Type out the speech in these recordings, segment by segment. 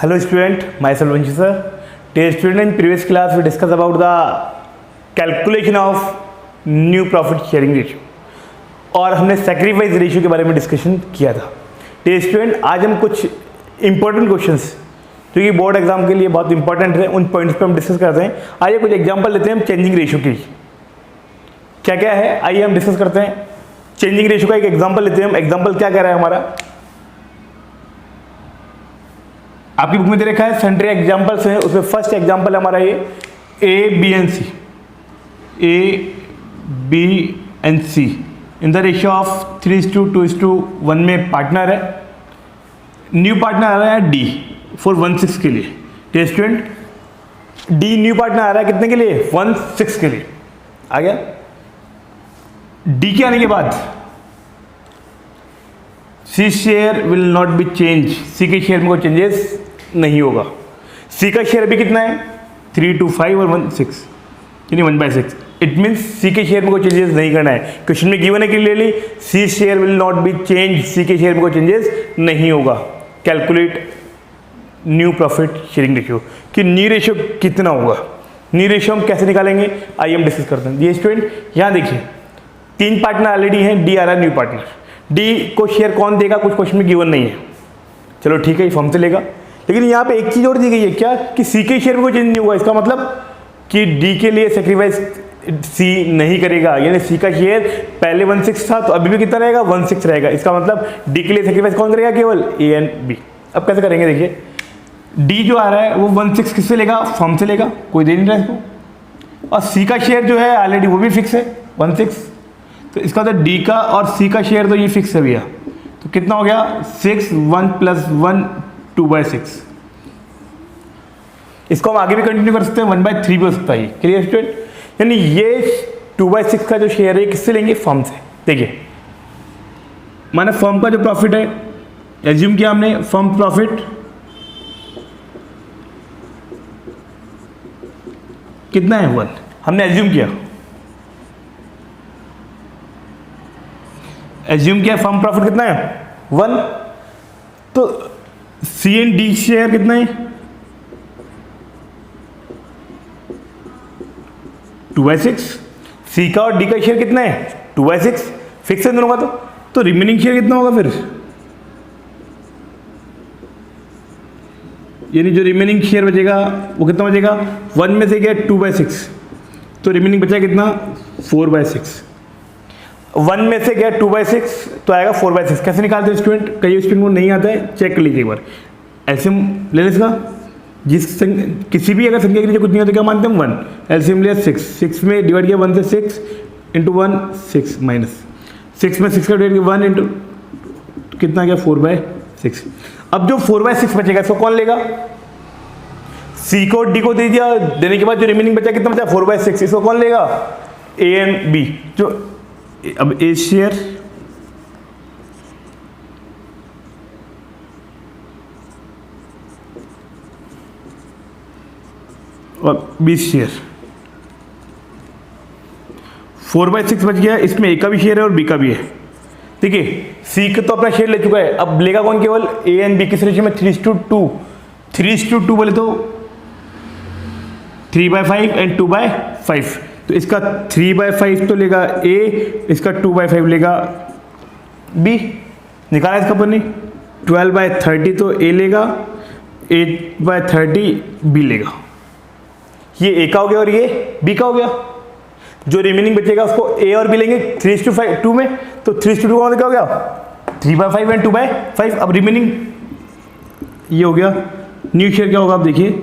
Hello student, myself Vanshi sir. Dear student, in previous class we discussed about the calculation of new profit sharing ratio और हमने sacrifice ratio के बारे में discussion किया था. Dear student, आज हम कुछ important questions जो कि बोर्ड एग्जाम के लिए बहुत इंपॉर्टेंट है उन पॉइंट्स पे हम डिस्कस करते हैं. आइए कुछ एग्जांपल लेते हैं हम चेंजिंग रेशियो की. क्या क्या है आइए हम डिस्कस करते हैं. चेंजिंग रेशियो का एक एग्जांपल लेते हैं हम. एग्जांपल क्या कह रहा है हमारा, आपकी बुक में दे रखा है सेंट्री एग्जांपल्स हैं. उसमें फर्स्ट एग्जांपल हमारा ये A B and C in the ratio of 3:2:1 में पार्टनर है. न्यू पार्टनर आ रहा है डी फॉर 1/6 के लिए. Test student D new partner आ रहा है कितने के लिए, 1/6 के लिए. आ गया. डी के आने के बाद C share will not be change. C के शेयर में कोई चेंजेस नहीं होगा. सी का शेयर भी कितना है 3:5 और 1/6 यानी 1/6. इट मीन्स सी के शेयर में कोई चेंजेस नहीं करना है. क्वेश्चन में गिवन है clearly C share will not be change. C के शेयर में कोई चेंजेस नहीं होगा. Calculate new profit sharing ratio कि न्यू रेशियो कितना होगा. न्यू रेशियो हम कैसे निकालेंगे आइए हम डिस्कस करते हैं. ये स्टूडेंट यहाँ देखिए 3 पार्टनर ऑलरेडी हैं. डी आ रहा है न्यू पार्टनर. डी को शेयर कौन देगा कुछ क्वेश्चन में गिवन नहीं है. चलो ठीक है ये फॉर्म से लेगा. लेकिन यहाँ पे एक चीज और दी गई है क्या कि सी के शेयर में कोई चेंज नहीं होगा. इसका मतलब कि डी के लिए सेक्रीफाइस सी नहीं करेगा. यानी सी का शेयर पहले 1/6 था तो अभी भी कितना रहेगा 1/6 रहेगा. इसका मतलब डी के लिए सेक्रीफाइस कौन करेगा, केवल ए एंड बी. अब कैसे करेंगे देखिए. डी जो आ रहा है वो 1/6 किससे लेगा, फॉर्म से लेगा, कोई दे नहीं रहा इसको. और सी का शेयर जो है ऑलरेडी वो भी फिक्स है 1/6. तो इसका तो डी का और सी का शेयर तो ये फिक्स है भैया. तो कितना हो गया 6 1 + 1 2/6. इसको हम आगे भी कंटिन्यू कर सकते हैं 1/3 भी हो सकता है. Clear student. यानी ये 2/6 का जो शेयर है किससे लेंगे, फर्म से. देखिए माने फर्म का जो प्रॉफिट है एज्यूम किया हमने फर्म प्रॉफिट कितना है 1. हमने एज्यूम किया फर्म प्रॉफिट कितना है 1. तो सी एंड डी शेयर कितना है 2/6. सी का और डी का शेयर कितना है 2/6. फिक्स है दोनों का. तो रिमेनिंग शेयर कितना होगा फिर, यानी जो रिमेनिंग शेयर बचेगा वो कितना बचेगा 1 में से गया 2/6 तो रिमेनिंग बचा कितना 4/6. 1 में से गया 2/6 तो आएगा 4/6. कैसे निकालते हैं स्टूडेंट, कई स्टूडेंट को नहीं आता है, चेक कर लीजिए एक बार. एलसीएम ले लें इसका. किसी भी अगर संख्या के लिए कुछ नहीं होता क्या मानते हैं 1. एलसीएम लिया 6 में डिवाइड किया 1 से 6 इंटू 1 6 माइनस 6 में 6 का डिवाइड किया 1 इंटू कितना गया 4/6. अब जो 4/6 बचेगा इसको कौन लेगा, सी को डी को दे दिया. देने के बाद जो रिमेनिंग बचा कितना बचा 4/6. इसको कौन लेगा ए एंड बी. जो अब ए शेयर और बी शेयर 4/6 बच गया. इसमें ए का भी शेयर है और बी का भी है. ठीक है. सी का तो अपना शेयर ले चुका है. अब लेगा कौन, केवल ए एंड बी. किस रेशियो में 3:2. 3:2 बोले तो 3/5 एंड 2/5. तो इसका 3/5 तो लेगा ए, इसका 2/5 लेगा बी. निकाला इसका अपन ने 12/30 तो ए लेगा, 8/30 बी लेगा. ये ए का हो गया और ये बी का हो गया. जो रिमेनिंग बचेगा उसको ए और बी लेंगे 3:2 में. तो 3:2 का क्या हो गया 3/5 एंड 2/5. अब रिमेनिंग ये हो गया. न्यू शेयर क्या होगा आप देखिए.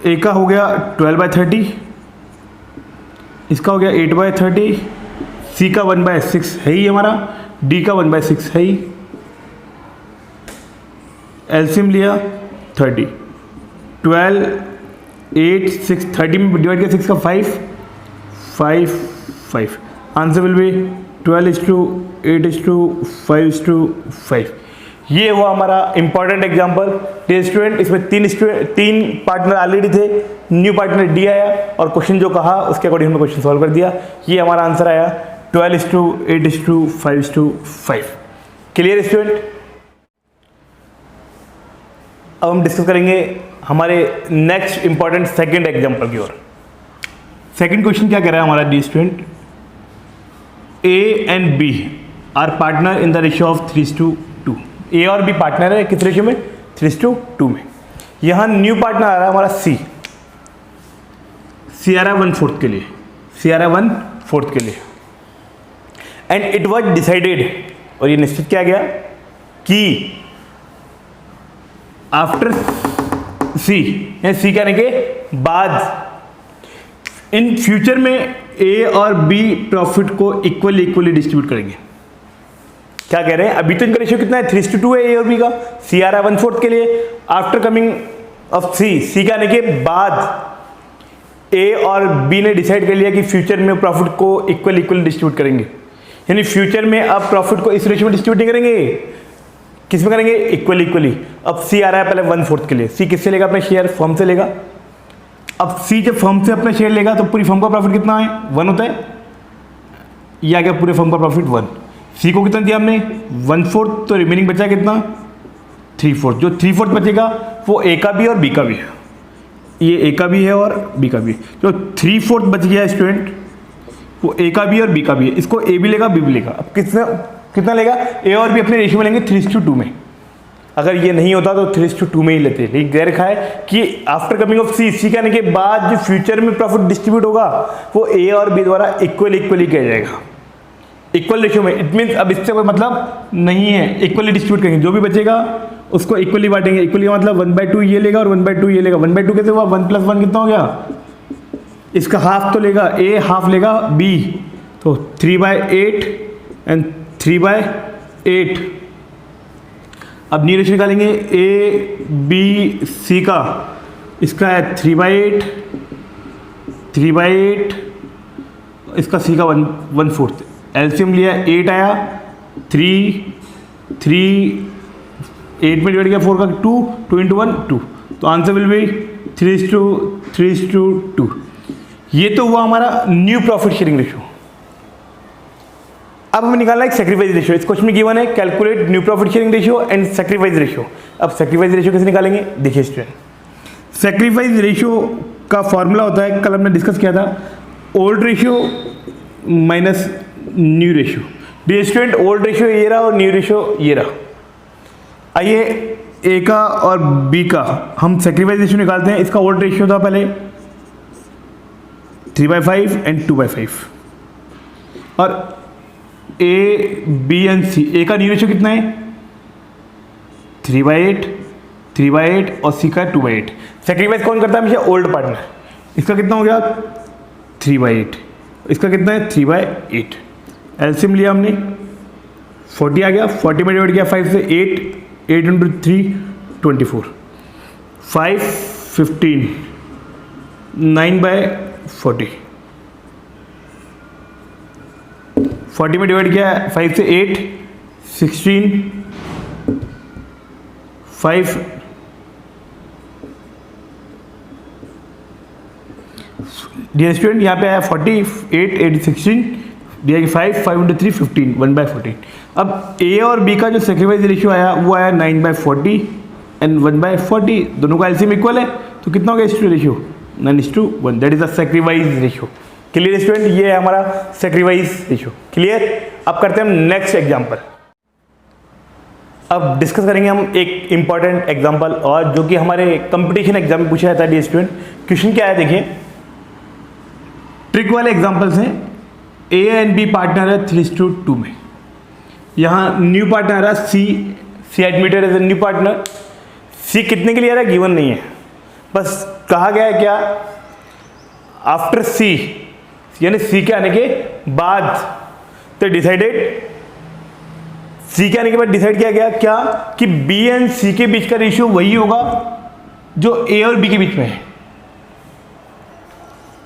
ए का हो गया 12/30, इसका हो गया 8/30, सी का 1/6 है ही हमारा, डी का 1/6 है ही. एलसीएम लिया 30 12 8 6 30 में डिवाइड किया 6 का 5 5 5. Answer will be 12:8:5:5. ये हुआ हमारा इंपॉर्टेंट एग्जांपल. स्टूडेंट इसमें 3 पार्टनर ऑलरेडी थे. न्यू पार्टनर डी आया और क्वेश्चन जो कहा उसके अकॉर्डिंग हमने क्वेश्चन सॉल्व कर दिया. ये हमारा आंसर आया 12:8:5:5. Clear student. अब हम डिस्कस करेंगे हमारे नेक्स्ट इंपॉर्टेंट सेकंड एग्जांपल की ओर। सेकंड क्वेश्चन क्या कह रहा है हमारा dear student, A and B are partner in the ratio of 3:2। A और बी पार्टनर है किस रेशियो में, 3:2 में। यहाँ न्यू पार्टनर आ रहा है हमारा सी आ रहा है 1/4 के लिए, सी आ रहा है 1/4 के लिए। एंड इट वॉज डिसाइडेड, और ये निश्चित किया गया कि आफ्टर सी कहने के बाद इन फ्यूचर में ए और बी प्रॉफिट को इक्वली डिस्ट्रीब्यूट करेंगे। क्या कह रहे हैं, अभी तो इनका रेशियो कितना है, 3:2 है ए और बी का, सी आ रहा है 1/4 के लिए। आफ्टर कमिंग ऑफ सी कहने के बाद ए और बी ने डिसाइड कर लिया कि फ्यूचर में प्रॉफिट को इक्वली डिस्ट्रीब्यूट करेंगे। यानी फ्यूचर में अब प्रॉफिट को इस रेशियो में डिस्ट्रीब्यूट नहीं करेंगे, किस में करेंगे, इक्वली। अब सी आ रहा है पहले 1/4 के लिए, सी किससे लेगा अपना शेयर, फर्म से लेगा। अब सी जब फर्म से अपना शेयर लेगा तो पूरी फर्म का प्रॉफिट कितना है, 1 होता है, ये आ गया पूरे फर्म का प्रॉफिट 1। सी को कितना दिया हमने, 1/4, तो रिमेनिंग बचा कितना, 3/4। जो 3/4 बचेगा वो ए का भी और बी का भी है, ये ए का भी है और बी का भी। जो 3/4 बच गया स्टूडेंट वो ए का भी और बी का भी है, इसको ए भी लेगा बी भी लेगा। अब कितना लेगा, ए और बी अपने रेशियो में लेंगे 3:2 में। अगर ये नहीं होता तो 3:2 में ही लेते, लेकिन गैर रखा है कि आफ्टर कमिंग ऑफ सी कहने के बाद जो फ्यूचर में प्रॉफिट डिस्ट्रीब्यूट होगा वो ए और बी द्वारा इक्वली किया जाएगा, इक्वल रेशियो में। इट मीन्स अब इससे कोई मतलब नहीं है, इक्वली डिस्ट्रीब्यूट करेंगे, जो भी बचेगा उसको इक्वली बांटेंगे। इक्वली का मतलब 1/2 ये लेगा और 1/2 ये लेगा। 1/2 कैसे हुआ, 1 + 1 कितना हो गया, इसका हाफ तो लेगा ए, हाफ लेगा बी, तो 3/8 एंड 3/8। अब न्यू रेशियो निकालेंगे ए बी सी का, इसका है 3/8, इसका सी का 1/4। एलसीएम लिया 8 आया, 3 8 में डिवाइड किया 4 का 2 × 1 2, तो आंसर विल बी 3:2। ये तो हुआ हमारा न्यू प्रॉफिट शेयरिंग रेशियो। अब हमें निकालना है सैक्रिफाइस रेशियो। इस क्वेश्चन में गिवन है calculate new profit sharing ratio and sacrifice ratio. अब सैक्रिफाइस रेशियो कैसे निकालेंगे, देखिए स्टूडेंट, सैक्रिफाइस रेशियो का फॉर्मूला होता है, कल हमने डिस्कस किया था, old ratio minus new ratio. Dear student, old ratio ये रहा और न्यू रेशियो ये रहा। आइए ए का और बी का हम सैक्रिफाइस रेशियो निकालते हैं। इसका ओल्ड रेशियो था पहले 3/5 एंड 2/5, और ए बी एंड सी, ए का न्यू रेशियो कितना है 3/8 और सी का 2/8। सैक्रिफाइस कौन करता है हमेशा, ओल्ड पार्टनर। इसका कितना हो गया 3/8, इसका कितना है 3/8। एलसीएम लिया हमने 40 आ गया, 40 में डिवाइड किया 5 से, 8 × 3 24, 5 15, 9/40, 40 में डिवाइड किया 5 से, 8 16, 5 डियर स्टूडेंट, यहाँ पे आया 40, 8 16 डिवाइड 5 × 3 15, 1/14। अब ए और बी का जो सैक्रिफाइस रेशियो आया वो आया 9/40 एंड 1/40, दोनों का एलसीएम इक्वल है, तो कितना हो गया इसका ratio 9:1। That is the sacrifice ratio. Clear student, ये है हमारा सैक्रिफाइस रेशियो। क्लियर। अब करते हैं हम नेक्स्ट एग्जांपल। अब डिस्कस करेंगे हम एक इंपॉर्टेंट एग्जांपल और जो कि हमारे कंपटीशन एग्जाम में पूछा जाता है। डियर स्टूडेंट, क्वेश्चन क्या है देखिए, ट्रिक वाले एग्जांपल्स हैं। ए एंड बी पार्टनर है 3:2 में। यहाँ न्यू पार्टनर है C admitted as a new partner. C कितने के लिए आ रहा है गिवन नहीं है, बस कहा गया है क्या, आफ्टर सी यानी सी के आने के बाद, तो डिसाइडेड, सी के आने के बाद डिसाइड किया गया क्या कि बी एंड सी के बीच का रेशियो वही होगा जो ए और बी के बीच में है।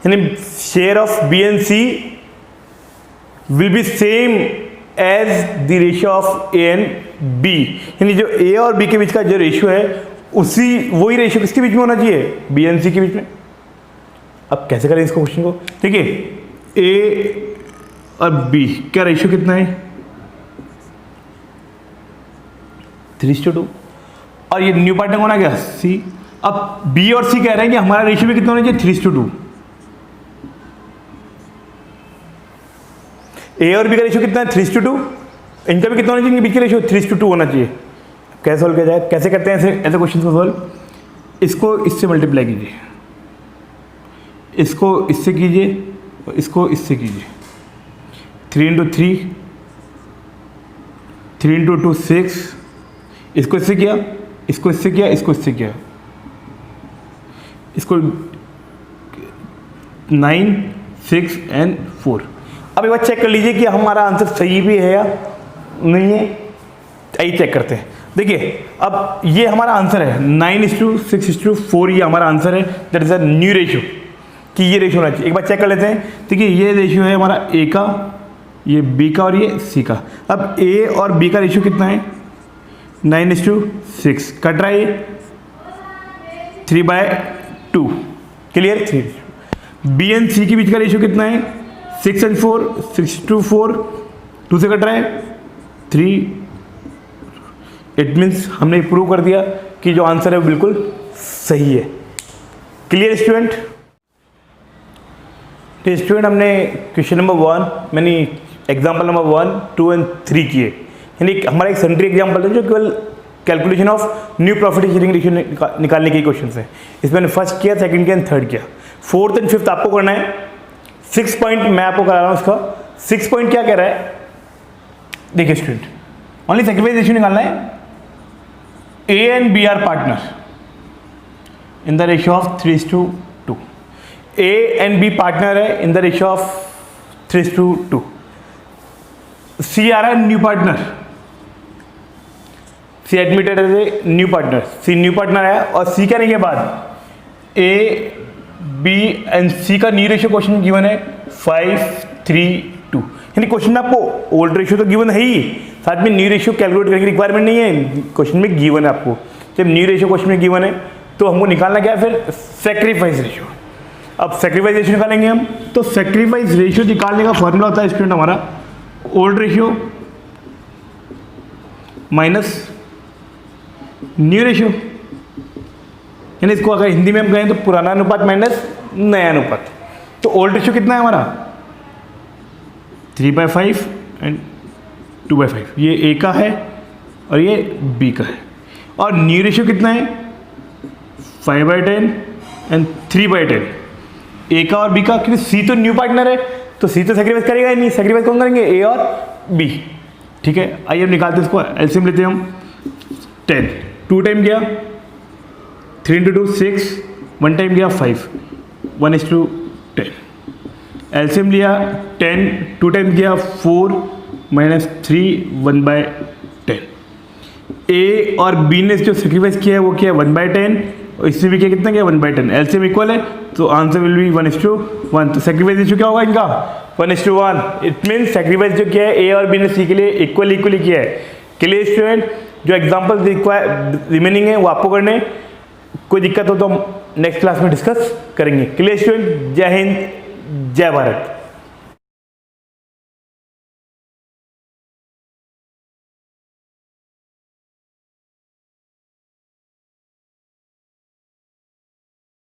यानी share of B and C will be same as the ratio of A and B. यानी जो ए और बी के बीच का जो रेशियो है वही रेशियो किसके बीच में होना चाहिए, बी एंड सी के बीच में। अब कैसे करें इसको क्वेश्चन को, देखिए ए और बी क्या रेशियो कितना है 3:2। और ये न्यू पार्टनर कौन आ गया, सी। अब बी और सी कह रहे हैं कि हमारा रेशियो में कितना होना चाहिए, 3:2। ए और बी का रेशियो कितना है, 3:2। इनका भी कितना होना चाहिए, बीच का रेशियो 3:2 होना चाहिए। कैसे सॉल्व किया जाए, कैसे करते हैं ऐसे क्वेश्चन को सॉल्व, इसको इससे मल्टीप्लाई कीजिए, इसको इससे कीजिए और इसको इससे कीजिए। 3 × 3, 3 × 2 6, इसको इससे किया, इसको इससे किया, इसको इससे किया, इसको 9 6 और 4। अब एक बार चेक कर लीजिए कि हमारा आंसर सही भी है या नहीं है। आइए चेक करते हैं। देखिए अब ये हमारा आंसर है 9:6:4, ये हमारा आंसर है। That is a new ratio, कि ये रेशियो होना चाहिए। एक बार चेक कर लेते हैं। देखिए ये रेशियो है हमारा ए का, ये बी का और ये सी का। अब ए और बी का रेशियो कितना है, 9:6। कट रहा है ये 3/2, क्लियर। 3 बी एंड सी के बीच का रेशियो कितना है, 6 और 4, 6:4, 2 से कट रहा है 3। इट मीन्स हमने प्रूव कर दिया कि जो आंसर है वो बिल्कुल सही है। Clear student. तो स्टूडेंट हमने क्वेश्चन नंबर 1 मैंने एग्जाम्पल नंबर 1, 2 और 3 किए। यानी हमारा एक सेंट्री एग्जाम्पल है जो केवल calculation of new profit sharing ratio निकालने के क्वेश्चन है। इसमें मैंने फर्स्ट किया, सेकंड किया, थर्ड किया। फोर्थ एंड फिफ्थ आपको करना है। 6 पॉइंट मैं आपको करा रहा हूँ इसका। 6 पॉइंट क्या कह रहा है, देखिए स्टूडेंट, ओनली सैक्रिफाइस रेशियो निकालना है। A and B are partner in the ratio of 3:2। A and B partner है in the ratio of 3:2। C आ रहा है new partner, C admitted as a new partner, C new partner है। और सी करने के बाद ए बी एंड सी का न्यू रेशियो क्वेश्चन गिवन है 5:3:2। यानी क्वेश्चन में आपको ओल्ड रेशियो तो गिवन है ही, साथ में न्यू रेशियो कैलकुलेट करने की रिक्वायरमेंट नहीं है, क्वेश्चन में गिवन है आपको। जब न्यू रेशियो क्वेश्चन में गिवन है तो हमको निकालना क्या है फिर, सैक्रिफाइस रेशियो। अब सैक्रिफाइस रेशियो निकालेंगे हम, तो सैक्रिफाइस रेशियो निकालने का फॉर्मूला होता है स्टूडेंट हमारा old ratio minus new ratio. यानी इसको अगर हिंदी में हम कहें तो पुराना अनुपात माइनस नया अनुपात। तो ओल्ड रेशियो कितना है हमारा 3/5 एंड 2/5, ये ए का है और ये बी का है। और न्यू रेशियो कितना है 5/10 एंड 3/10, ए का और बी का। क्योंकि सी तो न्यू पार्टनर है तो सी तो सेक्रीफाइस करेगा ही नहीं, सेक्रीफाइस कौन करेंगे, ए और बी। ठीक है, आइए हम निकालते हैं इसको, एलसीएम लेते हैं हम। 10 2 टाइम गया, 3 × 2 6, 1 टाइम गया 5, 1:10। एलसीएम लिया 10, 2 टाइम गया 4 - 3, 1/10। ए और बी ने जो सेक्रीफाइस किया है वो किया है 1/10, और इससे भी क्या कितना किया 1/10। एलसीएम इक्वल है तो आंसर विल बी 1:1। तो सेक्रीफाइस रेशियो क्या होगा इनका 1:1। इट मीन सेक्रीफाइस जो किया है ए और बी ने सी के लिए इक्वली किया है। Clear student. जो एग्जाम्पल रिमेनिंग है वो आपको करने, कोई दिक्कत हो तो हम नेक्स्ट क्लास में डिस्कस करेंगे। Clear student. जय हिंद, जय भारत।